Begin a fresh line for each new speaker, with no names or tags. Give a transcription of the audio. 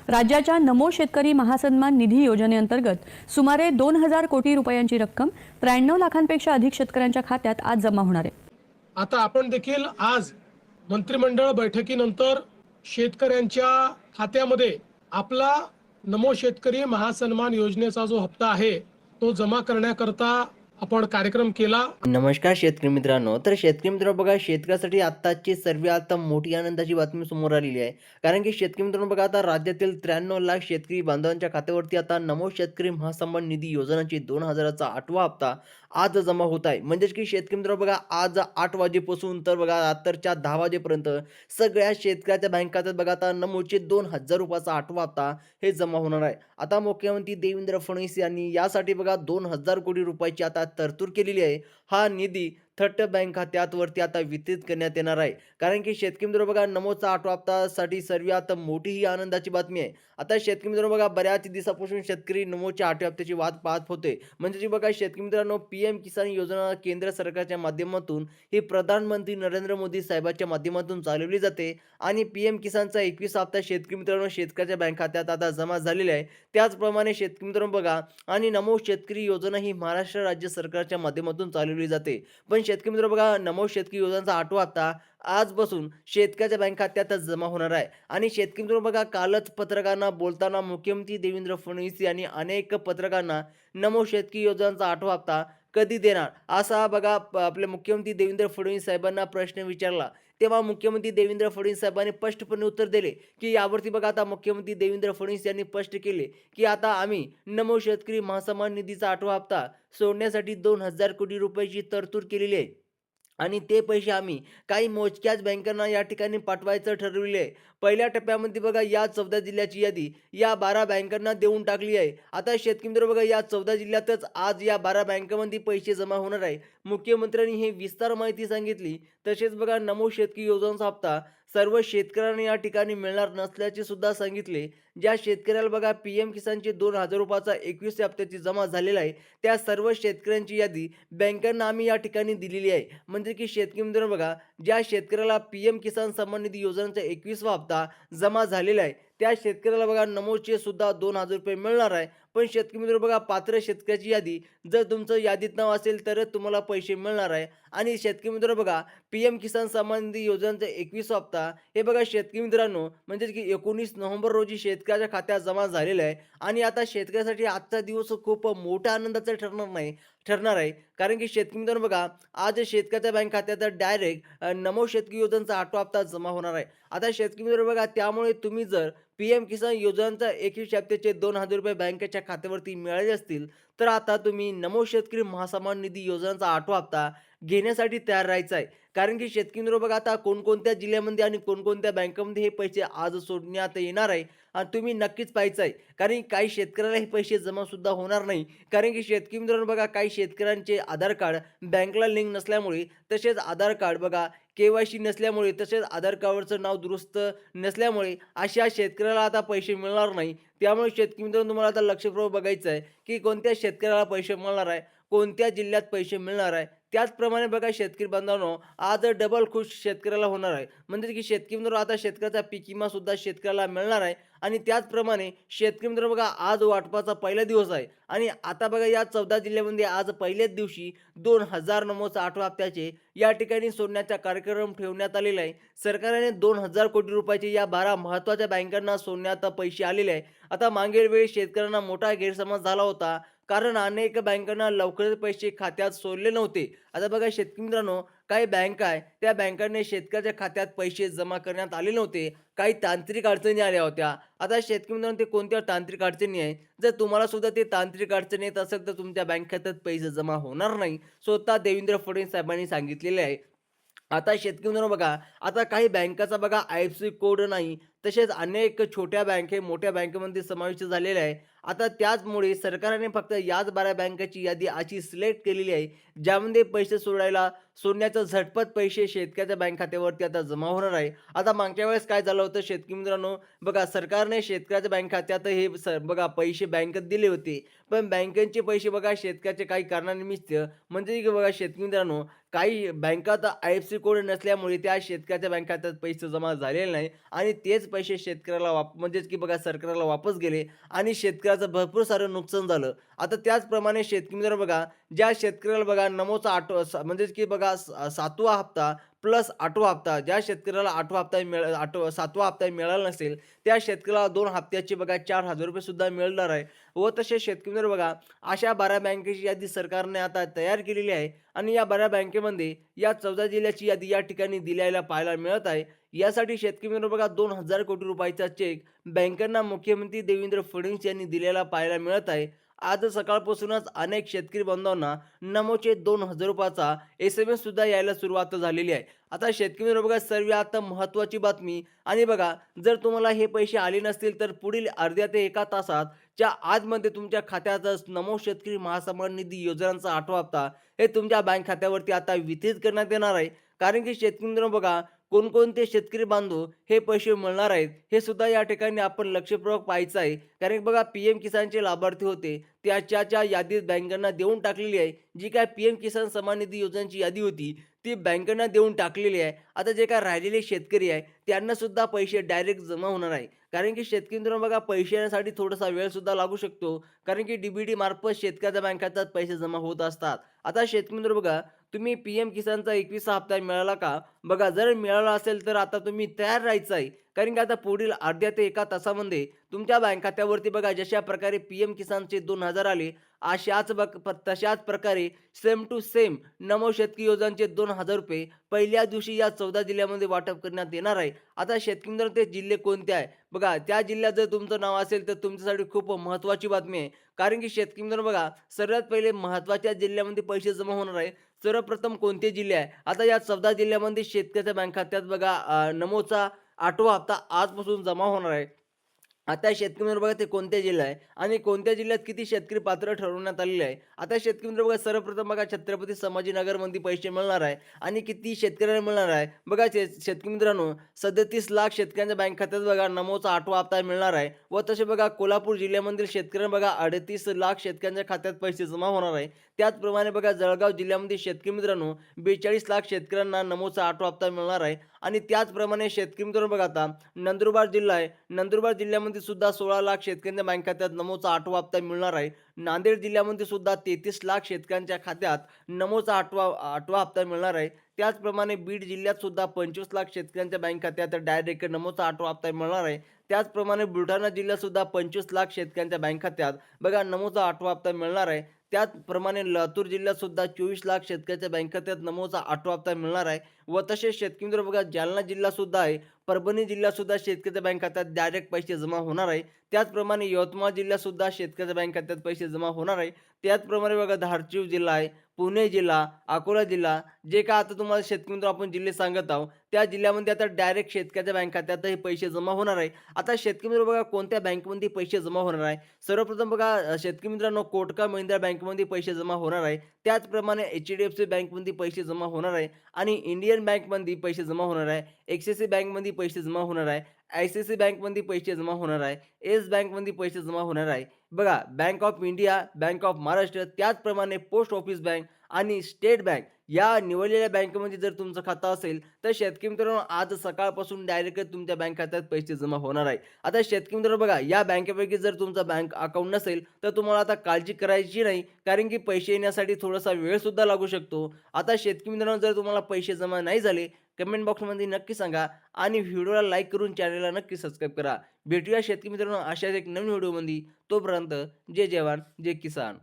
राज्याच्या नमो शेतकरी महासन्मान निधी योजनेअंतर्गत सुमारे 2,000 कोटी रुपयांची रक्कम 93 लाखांपेक्षा अधिक शेतकऱ्यांच्या खात्यात आज जमा होणार आहे।
आता आपण देखील आज मंत्रिमंडळ बैठकीनंतर शेतकऱ्यांच्या खात्यामध्ये आपला नमो शेतकरी महासन्मान योजनेचा जो हप्ता आहे तो जमा करण्याकरता आपण कार्यक्रम केला।
नमस्कार शेतकरी मित्रांनो, तर शेतकरी मित्रांनो बघा, शेतकऱ्यासाठी आत्ताची सर्वात मोठी आनंदाची बातमी समोर आलेली आहे। कारण की शेतकरी मित्रांनो बघा, आता राज्यातील 93 लाख शेतकरी बांधवांच्या खात्यावरती आता नमो शेतकरी महासन्मान निधी योजनेची 2000चा 8वा हप्ता आज जमा होत आहे। म्हणजेच की शेतकरी मित्रांनो बघा, आज 8 वाजेपासून तर बघा रात्रीच्या 10 वाजेपर्यंत सगळ्या शेतकऱ्याच्या बँक खात्यात बघा आता नमोचे 2000 रुपयाचा 8वा हप्ता हे जमा होणार आहे। आता मुख्यमंत्री देवेंद्र फडणवीस यांनी यासाठी बघा 2000 कोटी रुपयाची आता तरतूद केलेली आहे। हा निधी थेट बँक खात्यात वरती आता वितरित करण्यात येणार आहे। कारण की शेतकरी मित्रांनो बघा, नमोचा 8वा हप्तासाठी सर्वात मोठी ही आनंदाची बातमी आहे। आता शेतकरी मित्रांनो बघा, बऱ्याच दिवसापासून शेतकरी नमोच्या 8व्या हप्त्याची वाट पाहत होते। म्हणजे जी बघा शेतकरी मित्रांनो, पीएम किसान योजना केंद्र सरकारच्या माध्यमातून ही प्रधानमंत्री नरेंद्र मोदी साहेबांच्या माध्यमातून चालवली जाते आणि पीएम किसानचा 21 हप्ता शेतकरी मित्रांनो शेतकऱ्याच्या बँक खात्यात आता जमा झालेला आहे। त्याचप्रमाणे शेतकरी मित्रांनो बघा, आणि नमो शेतकरी योजना ही महाराष्ट्र राज्य सरकारच्या माध्यमातून चालवली जाते। पण शेतकरी मित्रांनो बघा, नमो शेतकरी योजनेचा 8वा हप्ता आजपासून शेतकऱ्याच्या बँक खात्यात जमा होणार आहे। आणि शेतकरी मित्रांनो बघा, कालच पत्रकारांना बोलताना मुख्यमंत्री देवेंद्र फडणवीस यांनी अनेक पत्रकारांना नमो शेतकरी योजनेचा 8वा हप्ता कधी देणार असा बघा आपले मुख्यमंत्री देवेंद्र फडणवीस साहेबांना प्रश्न विचारला। तेव्हा मुख्यमंत्री देवेंद्र फडणवीस साहेबांनी स्पष्टपणे उत्तर दिले की यावरती बघा, आता मुख्यमंत्री देवेंद्र फडणवीस यांनी स्पष्ट केले की आता आम्ही नमो शेतकरी महासन्मान निधीचा 8वा हप्ता सोडण्यासाठी 2000 कोटी रुपयाची तरतूद केलेली आहे आणि ते पैसे आम्ही काही मोजक्याच बँकांना या ठिकाणी पाठवायचं ठरवले आहे। पहिल्या टप्प्यामध्ये बघा, या 14 जिल्ह्याची यादी या 12 बँकांना देऊन टाकली आहे। आता शेतकरी मित्र बघा, या 14 जिल्ह्यातच आज या 12 बँकांमध्ये पैसे जमा होणार आहे। मुख्यमंत्र्यांनी हे विस्तार माहिती सांगितली। तसेच बघा, नमो शेतकरी योजनेचा हप्ता सर्व शेतकऱ्यांना या ठिकाणी मिळणार नसल्याचे सुद्धा सांगितले। ज्या शेतकऱ्याला बघा पीएम किसानचे 2000 रुपयाचा 21 हप्त्याची जमा झालेला आहे, त्या सर्व शेतकऱ्यांची यादी बँकांना आम्ही या ठिकाणी दिलेली आहे। म्हणजे की शेतकरी मित्रांनो बघा, ज्या शेतकऱ्याला पीएम किसान सन्मान निधी योजनेचा 21वा हप्ता जमा झालेला आहे, त्या शेतकऱ्याला बघा नमोचे सुद्धा 2000 रुपये मिळणार आहे। पण शेतकरी मित्रांनो बघा, पात्र शेतकऱ्याची यादी जर तुमचं यादीत नाव असेल तरच तुम्हाला पैसे मिळणार आहे। आणि शेतकरी मित्रांनो बघा, पीएम किसान सन्मान निधी योजनेचा 21वा हप्ता हे बघा शेतकरी मित्रांनो, म्हणजे की 19 नोव्हेंबर रोजी शेतकऱ्याच्या खात्यात जमा झालेला आहे। आणि आता शेतकऱ्यासाठी आजचा दिवस खूप मोठा आनंदाचा ठरणार आहे। कारण की शेतकरी मित्रांनो बघा, आज शेतकऱ्याच्या बँक खात्यात डायरेक्ट नमो शेतकरी योजनेचा 8वा हप्ता जमा होणार आहे। आता शेतकरी मित्रांनो बघा, त्यामुळे तुम्ही जर पीएम किसान योजनेचा 21 हप्त्याचे 2000 रुपये बँकेच्या खात्यावरती मिळाले असतील, तर आता तुम्ही नमो शेतकरी महासन्मान निधी योजनेचा 8वा हप्ता घेण्यासाठी तयार राहायचं आहे। कारण की शेतकरी मित्रांनो बघा, आता कोणकोणत्या जिल्ह्यामध्ये आणि कोणकोणत्या बँकांमध्ये हे पैसे आज सोडण्यात येणार आहे आणि तुम्ही नक्कीच पाहायचं आहे। कारण की काही शेतकऱ्याला हे पैसे जमा सुद्धा होणार नाही। कारण की शेतकरी मित्रांनो बघा, काही शेतकऱ्यांचे आधार कार्ड बँकला लिंक नसल्यामुळे, तसेच आधार कार्ड बघा केवायसी नसल्यामुळे, तसेच आधार कार्डवरचं नाव दुरुस्त नसल्यामुळे अशा शेतकऱ्याला आता पैसे मिळणार नाही। त्यामुळे शेतकरी मित्रांनो, तुम्हाला आता लक्षपूर्वक बघायचं आहे की कोणत्या शेतकऱ्याला पैसे मिळणार आहे, कोणत्या जिल्ह्यात पैसे मिळणार आहे। त्याचप्रमाणे बघा शेतकरी बांधवांनो, आज डबल खुश शेतकऱ्याला होणार आहे। म्हणजे की शेतकरी मित्रांनो, आता शेतकऱ्याचा पीक विमा सुद्धा शेतकऱ्याला मिळणार आहे। आणि त्याचप्रमाणे शेतकरी मित्रांनो बघा, आज वाटपाचा पहिला दिवस आहे आणि आता बघा या 14 जिल्ह्यामध्ये आज पहिल्याच दिवशी 2000 नमोचा 8व्या हप्त्याचे या ठिकाणी सोडण्याचा कार्यक्रम ठेवण्यात आलेला आहे। सरकारने 2000 कोटी रुपयाचे या 12 महत्त्वाच्या बँकांना सोडण्यात पैसे आलेले आहे। आता मागील वेळी शेतकऱ्यांना मोठा गैरसमज झाला होता, कारण अनेक बँकांना लवकरच पैसे खात्यात सोडले नव्हते। आता बघा शेतकरी मित्रांनो, काही बँका आहे त्या बँकांनी शेतकऱ्याच्या खात्यात पैसे जमा करण्यात आले नव्हते। काही तांत्रिक अडचणी आल्या होत्या। आता शेतकरी मित्रांनो, ते कोणत्या तांत्रिक अडचणी आहे, जर तुम्हाला सुद्धा ते तांत्रिक अडचणी येत असेल तर तुमच्या बँक खात्यात पैसे जमा होणार नाही, स्वतः देवेंद्र फडणवीस साहेबांनी सांगितलेले आहे। आता शेतकरी मित्रांनो बघा, आता काही बँकाचा बघा आयएफएससी कोड नाही, तसेच अनेक छोट्या बँके मोठ्या बँकेमध्ये समाविष्ट झालेले आहे। आता त्याचमुळे सरकारने फक्त याच 12 बँकाची यादी अशी सिलेक्ट केलेली आहे, ज्यामध्ये पैसे सोडण्याचं झटपट पैसे शेतकऱ्याच्या बँक खात्यावरती आता जमा होणार आहे। आता मागच्या वेळेस काय झालं होतं शेतकरी मित्रांनो बघा, सरकारने शेतकऱ्याच्या बँक खात्यात हे बघा पैसे बँकेत दिले होते, पण बँकांचे पैसे बघा शेतकऱ्याचे काही कारणानिमित्त, म्हणजे की बघा शेतकरी मित्रांनो, काही बँकात आयएफएससी कोड नसल्यामुळे त्या शेतकऱ्याच्या बँक खात्यात पैसे जमा झालेले नाही आणि तेच पैसे शेतकऱ्याला म्हणजेच की बघा सरकारला वापस गेले आणि शेतकऱ्याचं भरपूर सारं नुकसान झालं. आता त्याचप्रमाणे शेतकरी मित्रांनो बघा, ज्या शेतकऱ्याला बघा नमोचा म्हणजेच की बघा 7वा हप्ता प्लस 8वा हप्ता, ज्या शेतकऱ्याला 8वा हप्ता 7वा हप्ता मिळाला नसेल, त्या शेतकऱ्याला 2 हप्त्याचे बघा ₹4,000 सुद्धा मिळणार आहे. व तसे शेतकरी मित्रांनो बघा, अशा 12 बँकेची यादी सरकारने आता तयार केलेली आहे आणि या 12 बँकेमध्ये या 14 जिल्ह्याची यादी या ठिकाणी दिलेला पाहायला मिळत आहे. यासाठी शेतकरी मित्रांनो बघा 2,000 कोटी रुपयाचा चेक बँकांना मुख्यमंत्री देवेंद्र फडणवीस यांनी दिलेला पाहायला मिळत आहे. आज सकाळपासूनच अनेक शेतकरी बांधवांना नमोचे ₹2,000चा SMS सुद्धा यायला सुरुवात झालेली आहे. आता शेतकरी मित्रांनो बघा सर्वात महत्त्वाची बातमी आणि बघा जर तुम्हाला हे पैसे आले नसतील तर पुढील अर्ध्या ते 1 तासाच्या आतमध्ये तुमच्या खात्यात नमो शेतकरी महासन्मान निधी योजनांचा 8वा हप्ता हे तुमच्या बँक खात्यावरती आता वितरित करण्यात येणार आहे. कारण की शेतकरी मित्रांनो बघा कोणकोणते शेतकरी बांधव हे पैसे मिळणार आहेत हे सुद्धा या ठिकाणी आपण लक्षपूर्वक पाहायचं आहे. कारण की बघा PM किसानचे लाभार्थी होते त्याच्या यादीत बँकांना देऊन टाकलेली आहे. जी काय PM किसान सन्मान निधी योजनेची यादी होती ती बँकांना देऊन टाकलेली आहे. आता जे काय राहिलेले शेतकरी आहे त्यांना सुद्धा पैसे डायरेक्ट जमा होणार आहे. कारण की शेतकरी मित्रांनो बघा पैसे येण्यासाठी थोडासा वेळ सुद्धा लागू शकतो. कारण की DBT मार्फत शेतकऱ्याच्या बँक खात्यात पैसे जमा होत असतात. आता शेतकरी मित्रांनो बघा तुम्ही PM किसानचा 21वा हप्ता मिळाला का? बघा जर मिळाला असेल तर आता तुम्ही तयार राहायचं आहे. कारण की आता पुढील अर्ध्या ते 1 तासामध्ये तुमच्या बँक खात्यावरती बघा जशा प्रकारे PM किसानचे 2,000 आले तशाच प्रकारे सेम टू सेम नमो शेतकरी योजनांचे ₹2,000 पहिल्या दिवशी या 14 जिल्ह्यामध्ये वाटप करण्यात येणार आहे. आता शेतकरी मित्रांनो ते जिल्हे कोणते आहे? बघा त्या जिल्ह्यात जर तुमचं नाव असेल तर तुमच्यासाठी खूप महत्त्वाची बातमी आहे. कारण की शेतकरी मित्रांनो बघा सर्वात पहिले महत्त्वाच्या जिल्ह्यामध्ये पैसे जमा होणार आहे. सर्वप्रथम कोणते जिल्हे आहे? आता या 14 जिल्ह्यामध्ये शेतकऱ्याच्या बँक खात्यात बघा नमोचा 8वा हप्ता आजपासून जमा होणार आहे. आता शेतकरी मित्र बघा ते कोणत्या जिल्हा आहे आणि कोणत्या जिल्ह्यात किती शेतकरी पात्र ठरवण्यात आलेले आहे. आता शेतकरी मित्र बघा सर्वप्रथम बघा छत्रपती संभाजीनगरमध्ये पैसे मिळणार आहे आणि किती शेतकऱ्यांना मिळणार आहे. बघा शेतकरी मित्रांनो 37 लाख शेतकऱ्यांच्या बँक खात्यात बघा नमोचा 8वा हप्ता मिळणार आहे. व तसे बघा कोल्हापूर जिल्ह्यामधील शेतकऱ्यांना बघा 38 लाख शेतकऱ्यांच्या खात्यात पैसे जमा होणार आहे. त्याचप्रमाणे बघा जळगाव जिल्ह्यामध्ये शेतकरी मित्रांनो 42 लाख शेतकऱ्यांना नमोचा 8वा हप्ता मिळणार आहे. आणि त्याचप्रमाणे शेतकरी मित्रांनो बघा आता नंदुरबार जिल्हा आहे. नंदुरबार जिल्ह्यामध्ये सुद्धा 16 लाख शेतकऱ्यांच्या बँक खात्यात नमोचा 8वा हप्ता मिळणार आहे. नांदेड जिल्ह्यामध्ये सुद्धा 33 लाख शेतकऱ्यांच्या खात्यात नमोचा 8वा हप्ता मिळणार आहे. त्याचप्रमाणे बीड जिल्ह्यात सुद्धा 25 लाख शेतकऱ्यांच्या बँक खात्यात डायरेक्ट नमोचा 8वा हप्ता मिळणार आहे. त्याचप्रमाणे बुलढाणा जिल्ह्यात सुद्धा 25 लाख शेतकऱ्यांच्या बँक खात्यात बघा नमोचा 8वा हप्ता मिळणार आहे. त्याचप्रमाणे लातूर जिल्ह्यात सुद्धा 24 लाख शेतकऱ्याच्या बँक खात्यात नमोचा 8वा हप्ता मिळणार आहे. व तसेच शेतकरी मित्र बघा जालना जिल्हा सुद्धा आहे. परभणी जिल्ह्यात सुद्धा शेतकऱ्याच्या बँक खात्यात डायरेक्ट पैसे जमा होणार आहे. त्याचप्रमाणे यवतमाळ जिल्ह्यात सुद्धा शेतकऱ्याच्या बँक खात्यात पैसे जमा होणार आहे. त्याचप्रमाणे बघा धाराशिव जिल्हा आहे, पुणे जिल्हा, अकोला जिल्हा जे काय आता तुम्हाला शेतकरी मित्र आपण जिल्हे सांगत आहोत त्या जिल्ह्यामध्ये आता डायरेक्ट शेतकऱ्याच्या बँक खात्यात हे पैसे जमा होणार आहे. आता शेतकरी मित्र बघा कोणत्या बँकमध्ये पैसे जमा होणार आहे? सर्वप्रथम बघा शेतकरी मित्रांनो कोटक महिंद्रा बँकमध्ये पैसे जमा होणार आहे. त्याचप्रमाणे HDFC बँकमध्ये पैसे जमा होणार आहे आणि इंडियन बँकमध्ये पैसे जमा होणार आहे. एक्सिस बँकमध्ये पैसे जमा होणार आहे. ICICI बँकमध्ये पैसे जमा होणार आहे. येस बँकमध्ये पैसे जमा होणार आहे. बघा bank of India, bank of Maharashtra, त्याचप्रमाणे पोस्ट ऑफिस बँक आणि स्टेट बँक या निवडलेल्या बँकेमध्ये जर तुमचं खातं असेल तर शेतकरी मित्रांनो आज सकाळपासून डायरेक्ट तुमच्या बँक खात्यात पैसे जमा होणार आहे. आता शेतकरी मित्रांनो बघा या बँकेपैकी जर तुमचं बँक अकाउंट नसेल तर तुम्हाला आता काळजी करायची नाही. कारण की पैसे येण्यासाठी थोडासा वेळ सुद्धा लागू शकतो. आता शेतकरी मित्रांनो जर तुम्हाला पैसे जमा नाही झाले कमेंट बॉक्समध्ये नक्की सांगा आणि व्हिडिओला लाईक करून चॅनलला नक्की सबस्क्राईब करा. भेटूया शेतकरी मित्रांनो अशाच एक नवीन व्हिडिओमध्ये. तोपर्यंत जय जवान जय किसान.